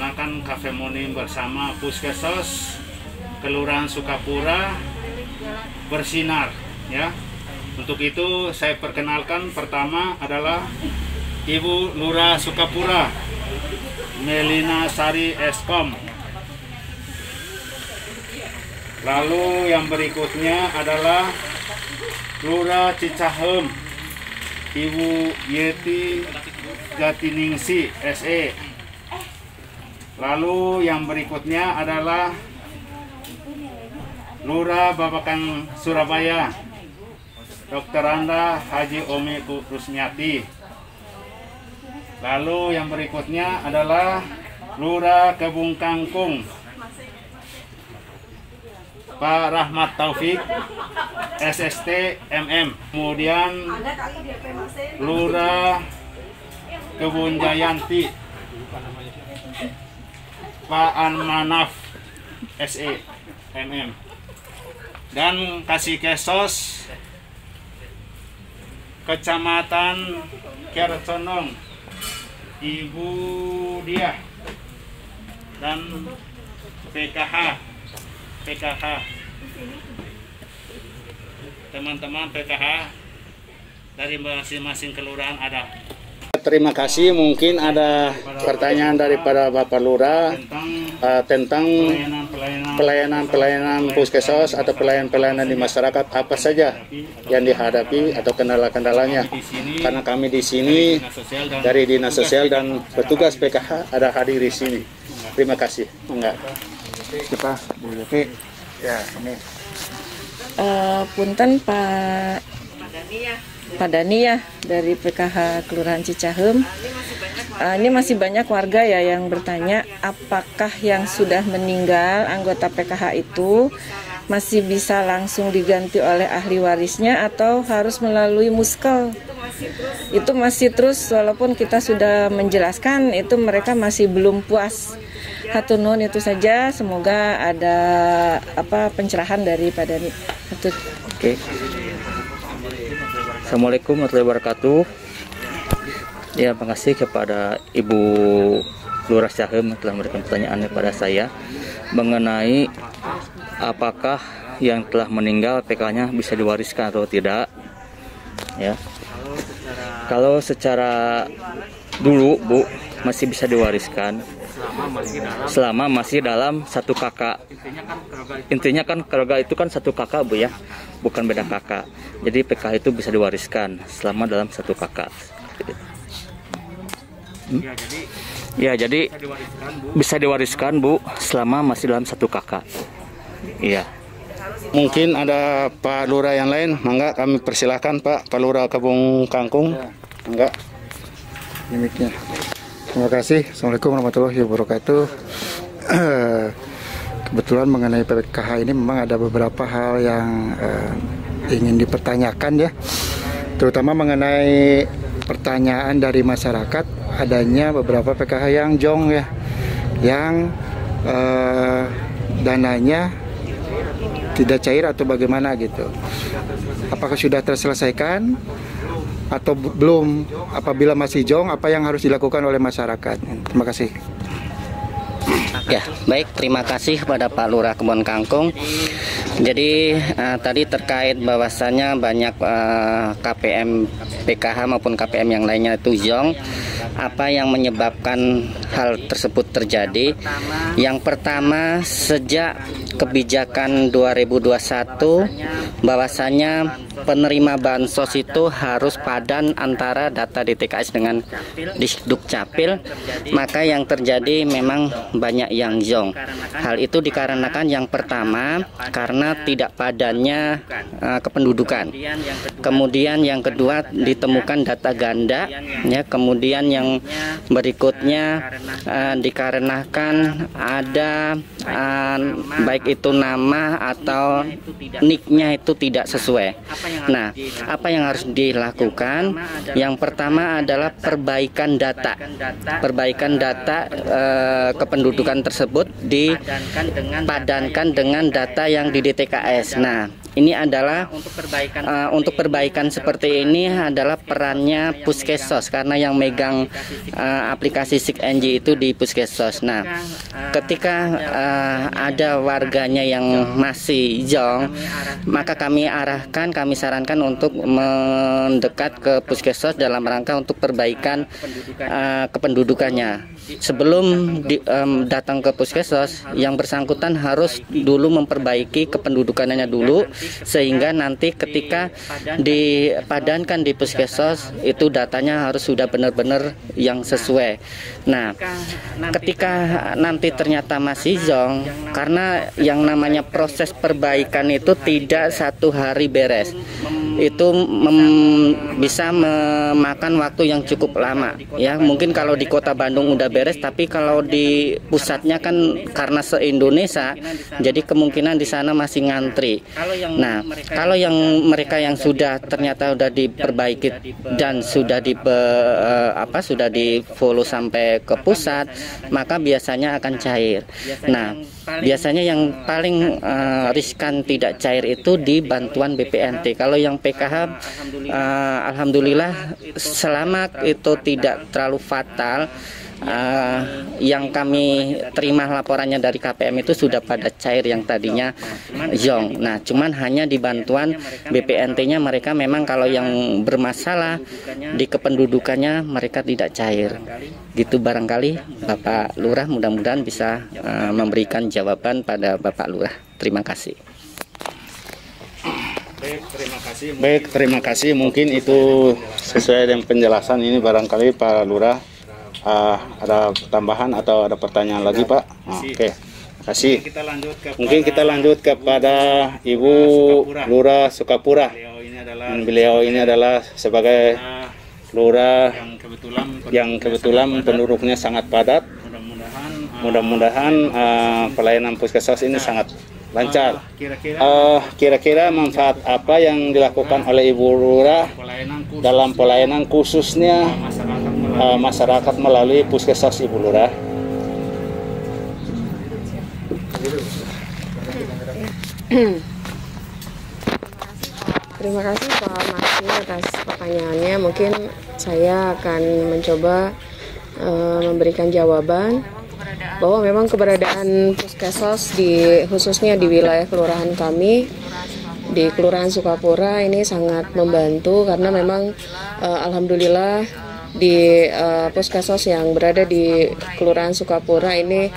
melaksanakan Cafe Morning bersama Puskesmas Kelurahan Sukapura bersinar ya. Untuk itu saya perkenalkan, pertama adalah Ibu Lurah Sukapura Melina Sari Eskom. Lalu yang berikutnya adalah Lurah Cicahem Ibu Yeti Jatiningsi SE. Lalu yang berikutnya adalah Lurah Babakan Surabaya Dr. Anda Haji Omi Rusmiati. Lalu yang berikutnya adalah Lurah Kebun Kangkung Pak Rahmat Taufik SST MM. Kemudian Lurah Kebun Jayanti Pak Anmanaf SE MM. Dan Kasih Kesos Kecamatan Kerconong Ibu Diah dan PKH teman-teman PKH dari masing-masing kelurahan ada. Terima kasih. Mungkin ada pertanyaan daripada Bapak Lurah tentang pelayanan puskesmas atau pelayanan di masyarakat, apa saja yang dihadapi atau kendala-kendalanya. Karena kami di sini dari Dinas Sosial dan petugas PKH ada hadir di sini. Terima kasih. Enggak. Siapa? Bu Yofi. Ya, ini. Punten Pak Dani ya dari PKH Kelurahan Cicahem. Ini masih banyak warga ya yang bertanya apakah yang sudah meninggal anggota PKH itu masih bisa langsung diganti oleh ahli warisnya atau harus melalui muskel. Itu masih terus, walaupun kita sudah menjelaskan itu mereka masih belum puas. Hatur nuhun itu saja, semoga ada pencerahan dari Pak Dani. Oke. Assalamualaikum warahmatullahi wabarakatuh. Ya, terima kasih kepada Ibu Lurah Cicahem telah memberikan pertanyaan kepada saya mengenai apakah yang telah meninggal PK-nya bisa diwariskan atau tidak. Ya. Kalau secara dulu Bu masih bisa diwariskan selama masih dalam satu kakak. Intinya kan keluarga itu kan satu kakak Bu ya, bukan beda kakak. Jadi PK itu bisa diwariskan selama dalam satu kakak. Ya, jadi bisa diwariskan Bu selama masih dalam satu kakak. Iya. Mungkin ada Pak Lurah yang lain, enggak, kami persilahkan Pak Lurah Kebun Kangkung. Enggak. Demikian. Terima kasih. Assalamualaikum warahmatullahi wabarakatuh. Kebetulan mengenai PKH ini memang ada beberapa hal yang ingin dipertanyakan ya, terutama mengenai pertanyaan dari masyarakat adanya beberapa PKH yang jong ya, yang dananya tidak cair atau bagaimana gitu. Apakah sudah terselesaikan atau belum? Apabila masih jong, apa yang harus dilakukan oleh masyarakat? Terima kasih. Ya, baik, terima kasih kepada Pak Lurah Kebun Kangkung. Jadi tadi terkait bahwasannya banyak KPM PKH maupun KPM yang lainnya itu jong. Apa yang menyebabkan hal tersebut terjadi? Yang pertama, sejak kebijakan 2021 bahwasanya penerima bansos itu harus padan antara data DTKS dengan Dukcapil, maka yang terjadi memang banyak yang jong. Hal itu dikarenakan yang pertama karena tidak padannya kependudukan. Kemudian yang kedua ditemukan data ganda ya, kemudian yang berikutnya dikarenakan ada baik itu nama atau nicknya itu tidak sesuai. Nah, apa yang harus dilakukan? Yang pertama adalah perbaikan data. Perbaikan data kependudukan tersebut dipadankan dengan data yang di DTKS. Nah, ini adalah untuk perbaikan seperti ini adalah perannya Puskesos, karena yang megang aplikasi SIKNJ itu di Puskesos. Nah, ketika ada warganya yang masih jong, maka kami sarankan untuk mendekat ke Puskesos dalam rangka untuk perbaikan kependudukannya. Sebelum datang ke Puskesos, yang bersangkutan harus dulu memperbaiki kependudukannya dulu, sehingga nanti ketika dipadankan di Puskesos itu datanya harus sudah benar-benar yang sesuai. Nah, ketika nanti ternyata masih zong, karena yang namanya proses perbaikan itu tidak satu hari beres, itu bisa memakan waktu yang cukup lama ya. Mungkin kalau di Kota Bandung udah beres, tapi kalau di pusatnya kan karena se-Indonesia, jadi kemungkinan di sana masih ngantri. Nah, kalau yang mereka yang sudah ternyata udah diperbaiki dan sudah sudah di follow sampai ke pusat, maka biasanya akan cair. Nah, biasanya yang paling riskan tidak cair itu di bantuan BPNT. Kalau yang PKH alhamdulillah selamat, itu tidak terlalu fatal. Yang kami terima laporannya dari KPM itu sudah pada cair yang tadinya zong. Nah, cuman hanya di bantuan BPNT-nya mereka memang kalau yang bermasalah di kependudukannya mereka tidak cair. Gitu barangkali Bapak Lurah mudah-mudahan bisa memberikan jawaban pada Bapak Lurah. Terima kasih. Baik, terima kasih. Mungkin itu sesuai dengan penjelasan ini, barangkali Pak Lurah ada tambahan atau ada pertanyaan lagi, Pak? Oke, terima kasih. Mungkin kita lanjut kepada Ibu Lurah Sukapura. Beliau ini adalah sebagai lurah yang kebetulan penduduknya sangat padat. Mudah-mudahan pelayanan Puskesos ini sangat lancar. Kira-kira manfaat apa yang dilakukan oleh Ibu Lurah dalam pelayanan khususnya masyarakat melalui Puskesos Ibu Lurah? Terima kasih Pak Maksi atas pertanyaannya. Mungkin saya akan mencoba memberikan jawaban bahwa memang keberadaan Puskesos khususnya di wilayah kelurahan kami di Kelurahan Sukapura ini sangat membantu, karena memang alhamdulillah di Puskesos yang berada di Kelurahan Sukapura ini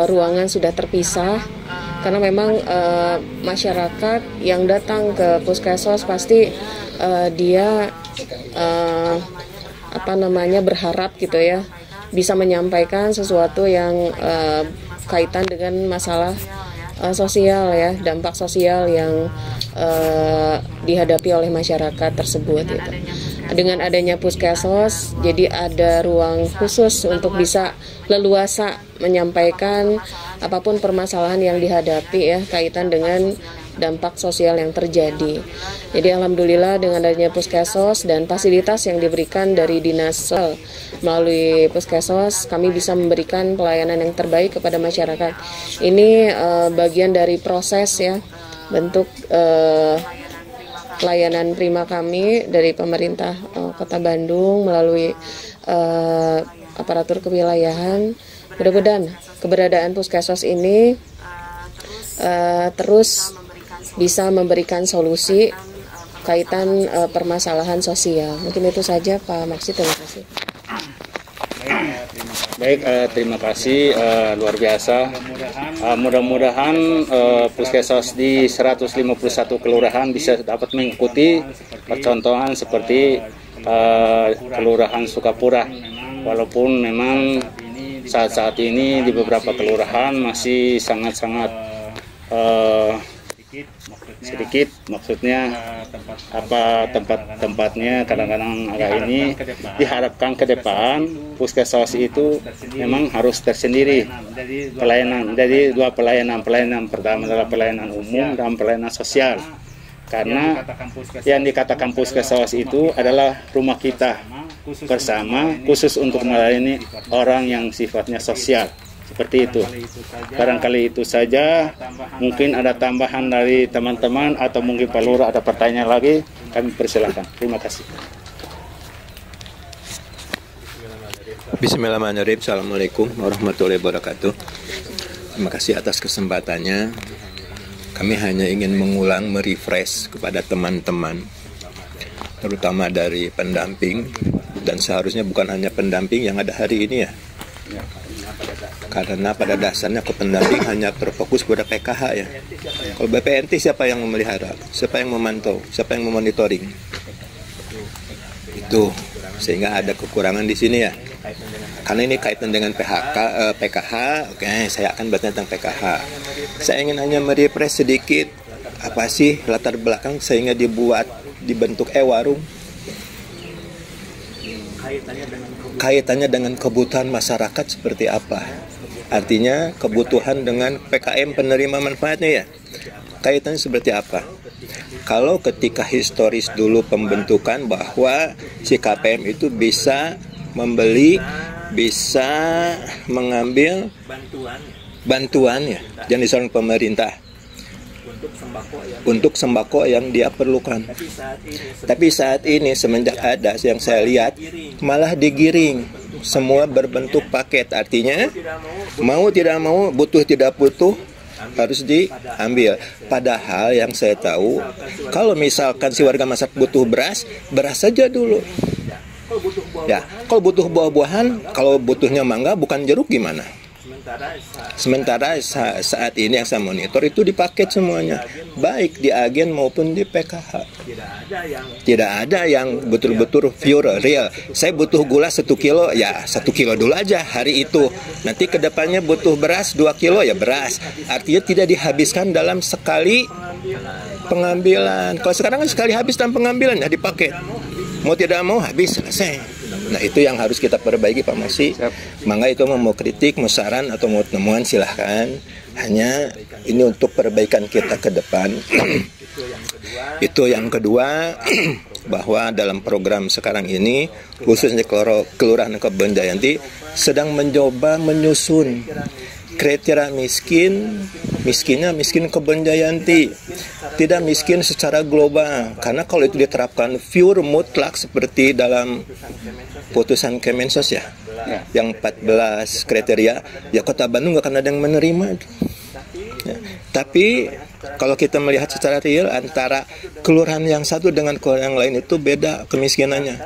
ruangan sudah terpisah, karena memang masyarakat yang datang ke Puskesos pasti dia berharap gitu ya, bisa menyampaikan sesuatu yang kaitan dengan masalah sosial ya, dampak sosial yang dihadapi oleh masyarakat tersebut gitu. Dengan adanya Puskesos, jadi ada ruang khusus untuk bisa leluasa menyampaikan apapun permasalahan yang dihadapi ya, kaitan dengan dampak sosial yang terjadi. Jadi alhamdulillah dengan adanya Puskesos dan fasilitas yang diberikan dari Dinas Sosial melalui Puskesos, kami bisa memberikan pelayanan yang terbaik kepada masyarakat. Ini bagian dari proses ya, bentuk pelayanan prima kami dari pemerintah Kota Bandung melalui aparatur kewilayahan. Mudah-mudahan keberadaan Puskesos ini terus bisa memberikan solusi kaitan permasalahan sosial. Mungkin itu saja Pak Maksi, terima kasih. Baik, terima kasih, luar biasa. Mudah-mudahan Puskesos di 151 kelurahan bisa dapat mengikuti percontohan seperti Kelurahan Sukapura. Walaupun memang saat-saat ini di beberapa kelurahan masih sangat-sangat sedikit, maksudnya tempat-tempatnya kadang-kadang agak ini. Diharapkan ke depan Puskesos itu memang harus tersendiri pelayanan. Jadi dua pelayanan pertama adalah pelayanan umum dan pelayanan sosial, karena yang dikatakan Puskesos itu adalah rumah kita bersama, khusus untuk melayani orang yang sifatnya sosial. Seperti itu. Barangkali itu saja. Mungkin ada tambahan dari teman-teman atau mungkin Pak Lurah ada pertanyaan lagi, kami persilakan. Terima kasih. Bismillahirrahmanirrahim. Assalamualaikum warahmatullahi wabarakatuh. Terima kasih atas kesempatannya. Kami hanya ingin mengulang, merefresh kepada teman-teman, terutama dari pendamping, dan seharusnya bukan hanya pendamping yang ada hari ini ya. Karena pada dasarnya kependamping hanya terfokus pada PKH ya. Kalau BPNT siapa yang memelihara, siapa yang memantau, siapa yang memonitoring? Itu sehingga ada kekurangan di sini ya. Karena ini kaitan dengan PKH, oke, saya akan bahas tentang PKH. Saya ingin hanya merefresh sedikit apa sih latar belakang sehingga dibentuk warung. Kaitannya dengan kebutuhan masyarakat seperti apa? Artinya kebutuhan dengan PKM penerima manfaatnya ya. Kaitannya seperti apa? Kalau ketika historis dulu pembentukan bahwa si KPM itu bisa membeli, bisa mengambil bantuan ya, yang disalurkan pemerintah untuk sembako yang dia perlukan. Tapi saat ini semenjak ada yang saya lihat malah digiring, semua berbentuk paket. Artinya mau tidak mau, butuh tidak butuh harus diambil. Padahal yang saya tahu, kalau misalkan si warga masyarakat butuh beras saja dulu. Ya, kalau butuh buah-buahan, kalau butuhnya mangga bukan jeruk gimana? Sementara saat ini yang saya monitor itu dipaket semuanya, baik di agen maupun di PKH. Tidak ada yang betul-betul pure, real. Saya butuh gula 1 kilo, ya 1 kilo dulu aja hari itu. Nanti kedepannya butuh beras 2 kilo, ya beras. Artinya tidak dihabiskan dalam sekali pengambilan. Kalau sekarang kan sekali habis dalam pengambilan, ya dipaket. Mau tidak mau habis, selesai. Nah itu yang harus kita perbaiki Pak Mosi. Mangga itu mau kritik, mau saran atau mau temuan silahkan. Hanya ini untuk perbaikan kita ke depan. Itu yang kedua, bahwa dalam program sekarang ini khususnya Kelurahan Kebon Jayanti sedang mencoba menyusun kriteria miskinnya miskin Kebon Jayanti, tidak miskin secara global. Karena kalau itu diterapkan pure mutlak seperti dalam putusan Kemensos ya, yang 14 kriteria, ya Kota Bandung nggak akan ada yang menerima. Ya. Tapi kalau kita melihat secara real antara kelurahan yang satu dengan kelurahan yang lain itu beda kemiskinannya.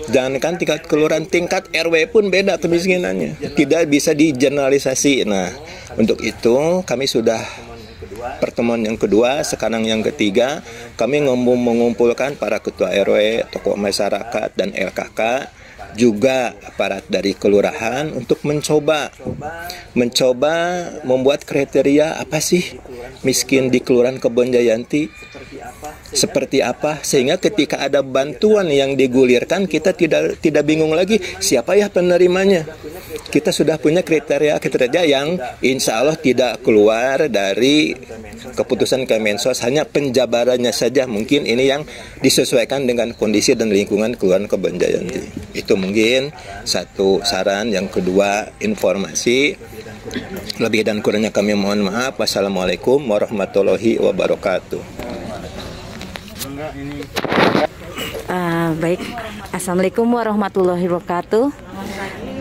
Jangankan tingkat kelurahan, tingkat RW pun beda kemiskinannya. Tidak bisa digeneralisasi. Nah, untuk itu kami sudah pertemuan yang kedua, sekarang yang ketiga, kami mengumpulkan para ketua RW, tokoh masyarakat dan LKK, juga aparat dari kelurahan untuk mencoba membuat kriteria apa sih miskin di Kelurahan Kebon Jayanti seperti apa, sehingga ketika ada bantuan yang digulirkan kita tidak bingung lagi siapa ya penerimanya. Kita sudah punya kriteria yang insya Allah tidak keluar dari keputusan Kemensos, hanya penjabarannya saja mungkin ini yang disesuaikan dengan kondisi dan lingkungan Kelurahan Kebon Jayanti. Itu mungkin satu saran. Yang kedua, informasi. Lebih dan kurangnya kami mohon maaf. Wassalamualaikum warahmatullahi wabarakatuh. Baik, Assalamualaikum warahmatullahi wabarakatuh.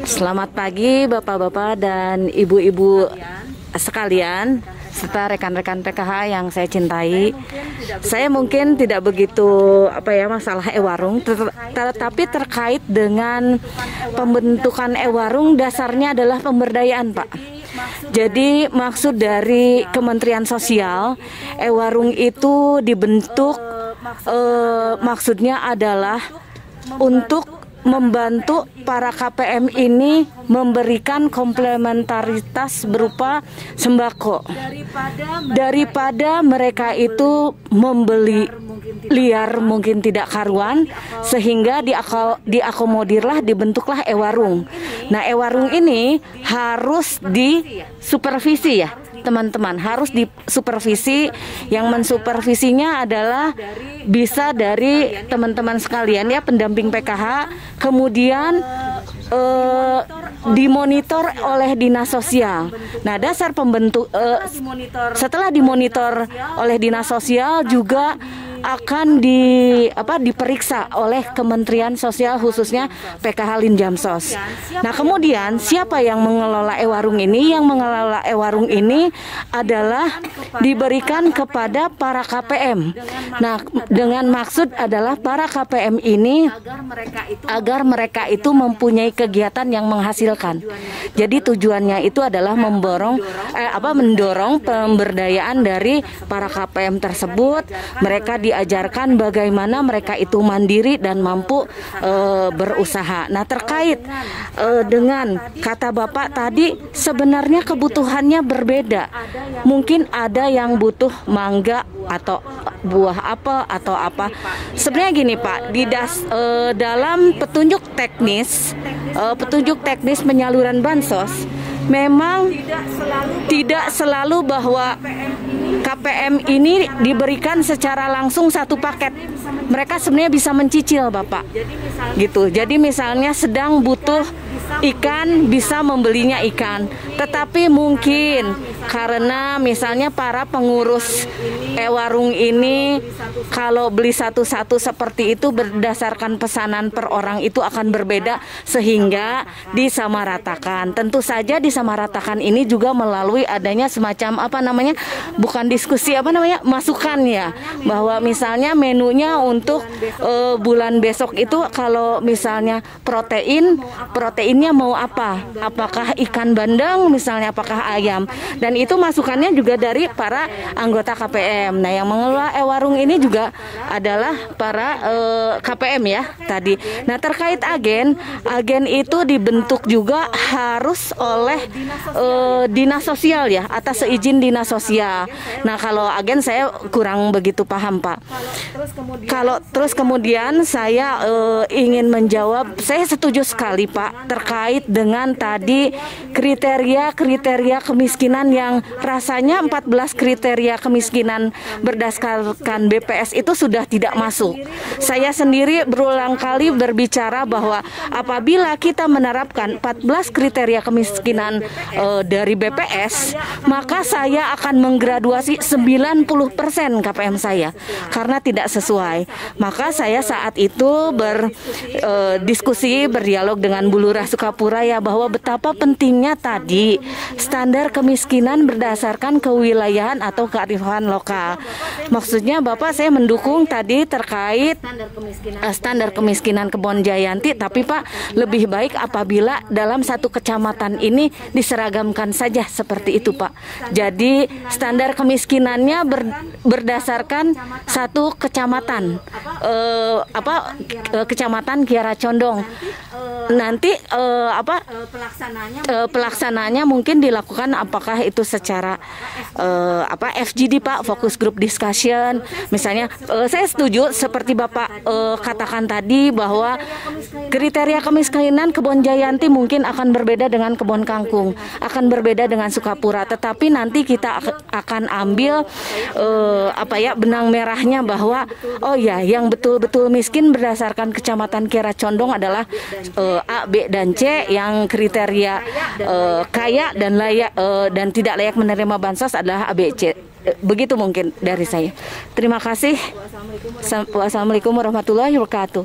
Selamat pagi Bapak-bapak dan Ibu-ibu sekalian, serta rekan-rekan PKH yang saya cintai. Saya mungkin tidak begitu masalah e-warung, tetapi terkait dengan pembentukan e-warung dasarnya adalah pemberdayaan, Pak. Jadi maksud dari Kementerian Sosial, e-warung itu dibentuk maksudnya adalah untuk membantu para KPM ini memberikan komplementaritas berupa sembako daripada mereka itu membeli liar mungkin tidak karuan, sehingga diakomodirlah, dibentuklah e-warung. Nah, e-warung ini harus disupervisi ya teman-teman, harus disupervisi. Yang mensupervisinya adalah bisa dari teman-teman sekalian ya, pendamping PKH, kemudian dimonitor oleh dinas sosial. Nah, dasar pembentuk setelah dimonitor oleh dinas sosial juga akan diperiksa oleh Kementerian Sosial, khususnya PKH Linjamsos. Nah, kemudian siapa yang mengelola e-warung ini? Yang mengelola e-warung ini adalah diberikan kepada para KPM. Nah, dengan maksud adalah para KPM ini agar mereka itu mempunyai kegiatan yang menghasilkan. Jadi tujuannya itu adalah mendorong pemberdayaan dari para KPM tersebut. Mereka diajarkan bagaimana mereka itu mandiri dan mampu berusaha. Nah, terkait dengan kata Bapak tadi, sebenarnya kebutuhannya berbeda. Mungkin ada yang butuh mangga atau buah apel atau apa. Sebenarnya gini Pak, dalam petunjuk teknis penyaluran bansos, memang tidak selalu bahwa KPM ini diberikan secara langsung satu paket. Mereka sebenarnya bisa mencicil, Bapak. Gitu. Jadi misalnya sedang butuh ikan, bisa membelinya ikan. Tetapi mungkin karena misalnya para pengurus warung ini kalau beli satu-satu seperti itu berdasarkan pesanan per orang itu akan berbeda, sehingga disamaratakan. Tentu saja disamaratakan ini juga melalui adanya semacam bukan diskusi masukan ya, bahwa misalnya menunya untuk bulan besok itu kalau misalnya proteinnya mau apa, apakah ikan bandeng misalnya, apakah ayam, dan itu masukannya juga dari para anggota KPM. Nah, yang mengelola warung ini juga adalah para KPM ya tadi. Nah, terkait agen itu dibentuk juga harus oleh dinas sosial ya, atas seizin dinas sosial. Nah, kalau agen saya kurang begitu paham Pak. Terus kemudian saya ingin menjawab, saya setuju sekali Pak terkait dengan tadi kriteria kemiskinan yang rasanya 14 kriteria kemiskinan berdasarkan BPS itu sudah tidak masuk. Saya sendiri berulang kali berbicara bahwa apabila kita menerapkan 14 kriteria kemiskinan dari BPS, maka saya akan menggraduasi 90% KPM saya karena tidak sesuai. Maka saya saat itu berdiskusi, berdialog dengan Bu Lurah Sukapura ya, bahwa betapa pentingnya tadi standar kemiskinan berdasarkan kewilayahan atau kearifan lokal. Maksudnya Bapak, saya mendukung tadi terkait standar kemiskinan Kebon Jayanti, tapi Pak, lebih baik apabila dalam satu kecamatan ini diseragamkan saja seperti itu Pak. Jadi standar kemiskinannya berdasarkan satu kecamatan, kecamatan Kiara Condong. Nanti pelaksananya mungkin dilakukan apakah itu secara FGD Pak, focus group discussion misalnya. Saya setuju seperti Bapak katakan tadi bahwa kriteria kemiskinan Kebon Jayanti mungkin akan berbeda dengan Kebon Kangkung, akan berbeda dengan Sukapura, tetapi nanti kita akan ambil benang merahnya bahwa yang betul-betul miskin berdasarkan kecamatan Kiara Condong adalah A, B, dan C, yang kriteria kaya dan layak dan tidak layak menerima bansos adalah A, B, C. Begitu mungkin dari saya. Terima kasih. Wassalamualaikum warahmatullahi wabarakatuh.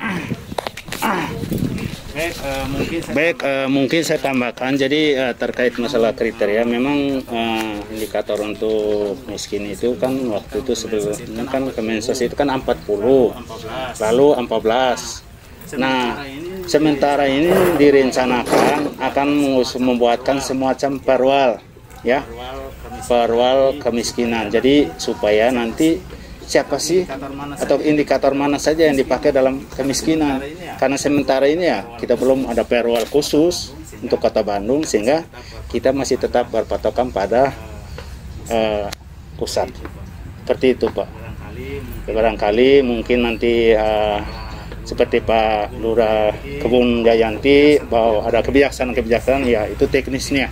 Mungkin saya tambahkan. Jadi terkait masalah kriteria, memang indikator untuk miskin itu kan waktu itu sebelumnya kan Kemensos itu kan 40, lalu 14. Nah, sementara ini direncanakan akan membuatkan semacam perwal ya, perwal kemiskinan. Jadi supaya nanti siapa sih atau indikator mana saja yang dipakai dalam kemiskinan, karena sementara ini ya kita belum ada perwal khusus untuk Kota Bandung, sehingga kita masih tetap berpatokan pada pusat seperti itu Pak. Barangkali mungkin nanti seperti Pak Lurah Kebon Jayanti bahwa ada kebijaksanaan ya, itu teknisnya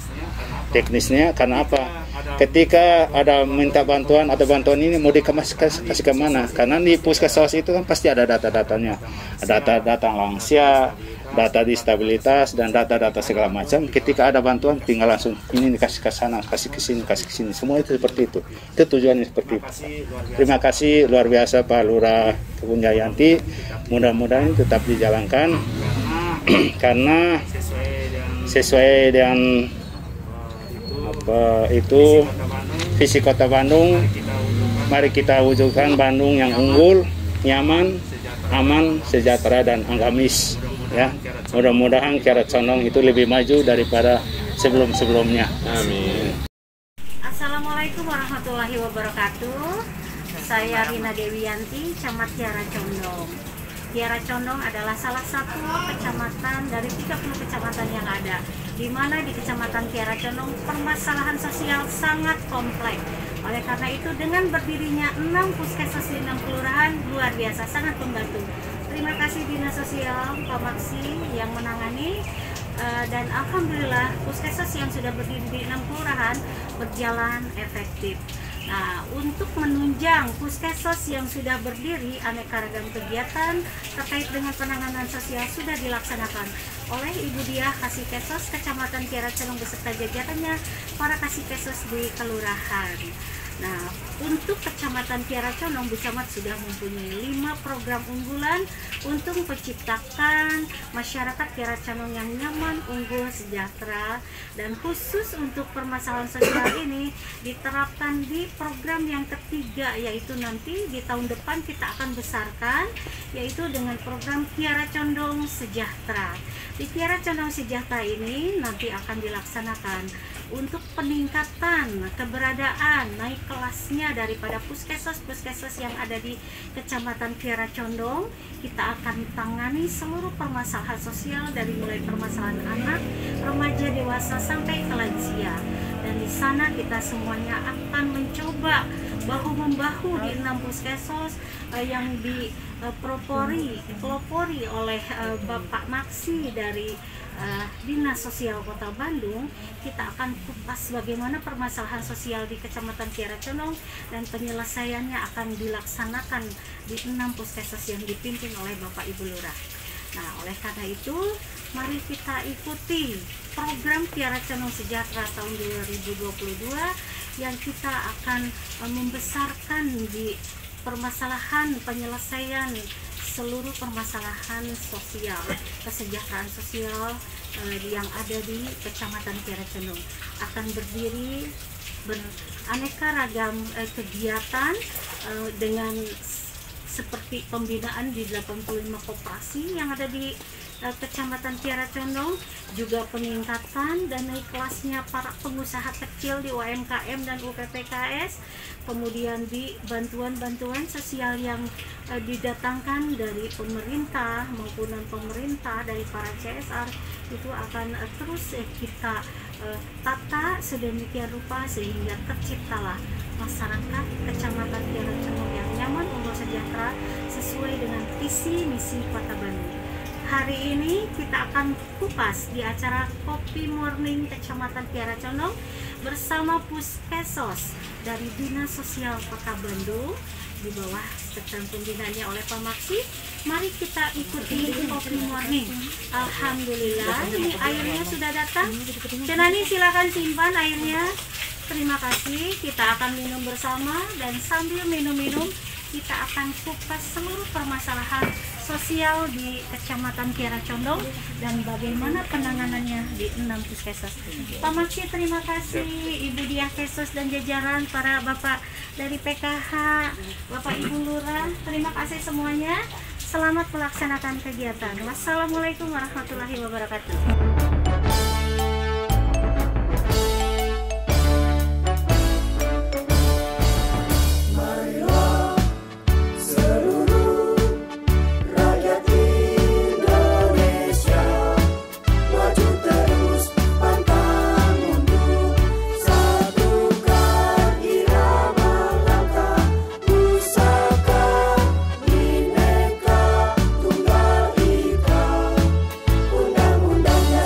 karena apa? Ketika ada minta bantuan atau bantuan ini mau kasih ke mana? Karena di puskesmas itu kan pasti ada data-datanya, ada data lansia, data disabilitas dan data-data segala macam. Ketika ada bantuan tinggal langsung ini dikasih ke sana, kasih ke sini, semua itu seperti itu. Itu tujuannya seperti itu. Terima kasih luar biasa Pak Lurah Kebun Jayanti. Mudah-mudahan tetap dijalankan karena sesuai dengan itu visi Kota Bandung. Mari kita wujudkan Bandung yang unggul, nyaman, aman, sejahtera, dan agamis. Ya, mudah-mudahan Kiara Condong itu lebih maju daripada sebelum-sebelumnya. Amin. Assalamualaikum warahmatullahi wabarakatuh. Saya Rina Dewiyanti, Camat Kiara Condong. Kiara Condong adalah salah satu kecamatan dari 30 kecamatan yang ada, di mana di Kecamatan Kiara Condong permasalahan sosial sangat kompleks. Oleh karena itu, dengan berdirinya 6 puskesmas di 6 kelurahan, luar biasa, sangat membantu. Terima kasih Dinas Sosial Pak Maksi yang menangani, dan alhamdulillah puskesmas yang sudah berdiri di 6 kelurahan berjalan efektif. Nah, untuk menunjang puskesmas yang sudah berdiri, aneka ragam kegiatan terkait dengan penanganan sosial sudah dilaksanakan oleh Ibu Diah Kasikesos Kecamatan Kiara Condong beserta jajarannya, para Kasikesos di kelurahan. Nah, untuk Kecamatan Kiara Condong, Bu Camat sudah mempunyai 5 program unggulan untuk menciptakan masyarakat Kiara Condong yang nyaman, unggul, sejahtera, dan khusus untuk permasalahan sosial ini diterapkan di program yang ketiga, yaitu nanti di tahun depan kita akan besarkan, yaitu dengan program Kiara Condong Sejahtera. Di Kiara Condong Sejahtera ini nanti akan dilaksanakan untuk peningkatan keberadaan, naik kelasnya daripada puskesmas-puskesmas yang ada di Kecamatan Kiara Condong. Kita akan tangani seluruh permasalahan sosial dari mulai permasalahan anak, remaja, dewasa sampai ke lansia. Dan di sana kita semuanya akan mencoba bahu-membahu di 6 puskesmas yang dipelopori oleh Bapak Maksi dari Dinas Sosial Kota Bandung. Kita akan kupas bagaimana permasalahan sosial di Kecamatan Kiara Condong, dan penyelesaiannya akan dilaksanakan di 6 puskesmas yang dipimpin oleh Bapak Ibu Lurah. Nah, oleh karena itu, mari kita ikuti program Kiara Condong Sejahtera tahun 2022 yang kita akan membesarkan di permasalahan penyelesaian seluruh permasalahan sosial, kesejahteraan sosial yang ada di Kecamatan Kiara Condong. Akan berdiri beraneka ragam kegiatan dengan seperti pembinaan di 85 koperasi yang ada di Kecamatan Kiara Condong, juga peningkatan dan naik kelasnya para pengusaha kecil di UMKM dan UPPKS, kemudian di bantuan-bantuan sosial yang didatangkan dari pemerintah maupun non-pemerintah, dari para CSR, itu akan terus kita tata sedemikian rupa sehingga terciptalah masyarakat Kecamatan Kiara Condong yang nyaman, unggul, sejahtera sesuai dengan visi misi Kota Bandung. Hari ini kita akan kupas di acara Kopi Morning Kecamatan Kiara Condong bersama Puskesos dari Dinas Sosial Kota Bandung di bawah sekretariat pembinaannya oleh Pak Maksi. Mari kita ikuti Kopi Morning. Alhamdulillah, ini airnya sudah datang. Cenani silakan simpan airnya. Terima kasih. Kita akan minum bersama, dan sambil minum-minum kita akan kupas seluruh permasalahan sosial di Kecamatan Kiara Condong dan bagaimana penanganannya di 6 puskesmas. Pak Maksi, terima kasih. Ibu Diah Kesos dan jajaran, para Bapak dari PKH, Bapak Ibu Lurah, terima kasih semuanya. Selamat melaksanakan kegiatan. Wassalamualaikum warahmatullahi wabarakatuh. Undang-undangnya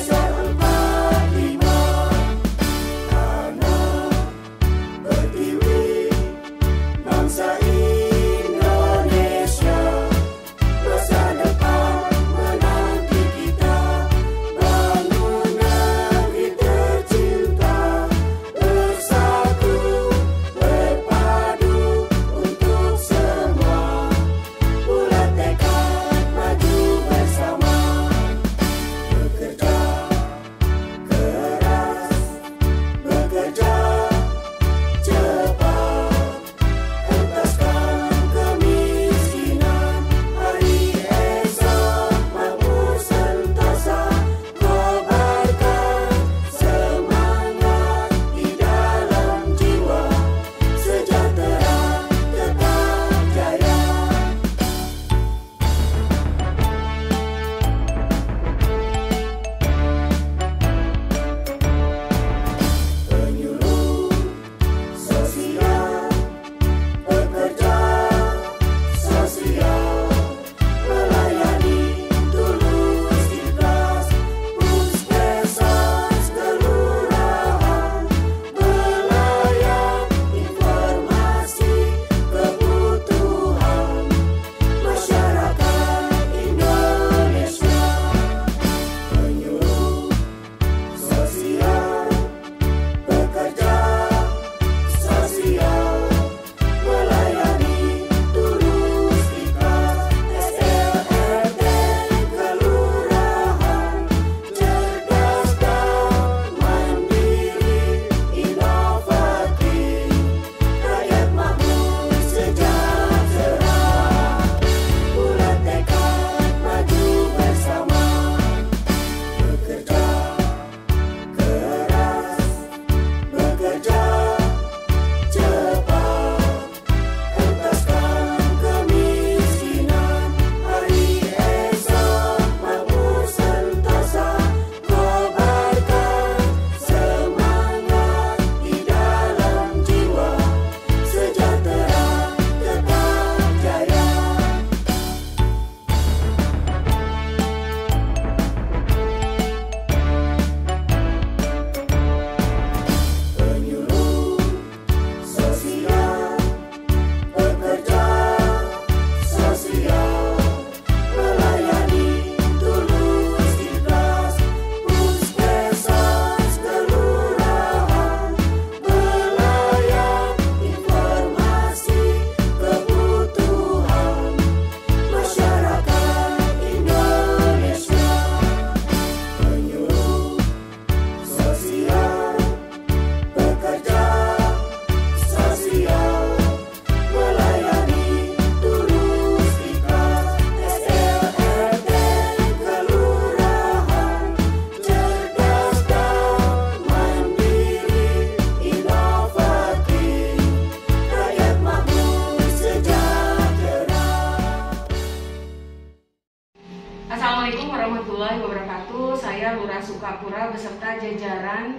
Sukapura beserta jajaran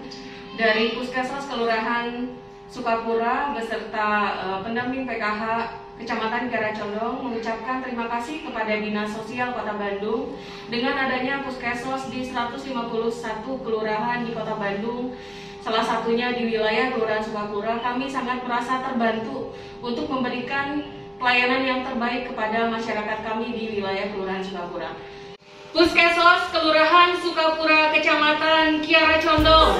dari Puskesmas Kelurahan Sukapura beserta pendamping PKH Kecamatan Kiara Condong mengucapkan terima kasih kepada Dinas Sosial Kota Bandung dengan adanya Puskesmas di 151 kelurahan di Kota Bandung, salah satunya di wilayah Kelurahan Sukapura. Kami sangat merasa terbantu untuk memberikan pelayanan yang terbaik kepada masyarakat kami di wilayah Kelurahan Sukapura. Puskesmas Kelurahan Sukapura Kecamatan Kiara Condong.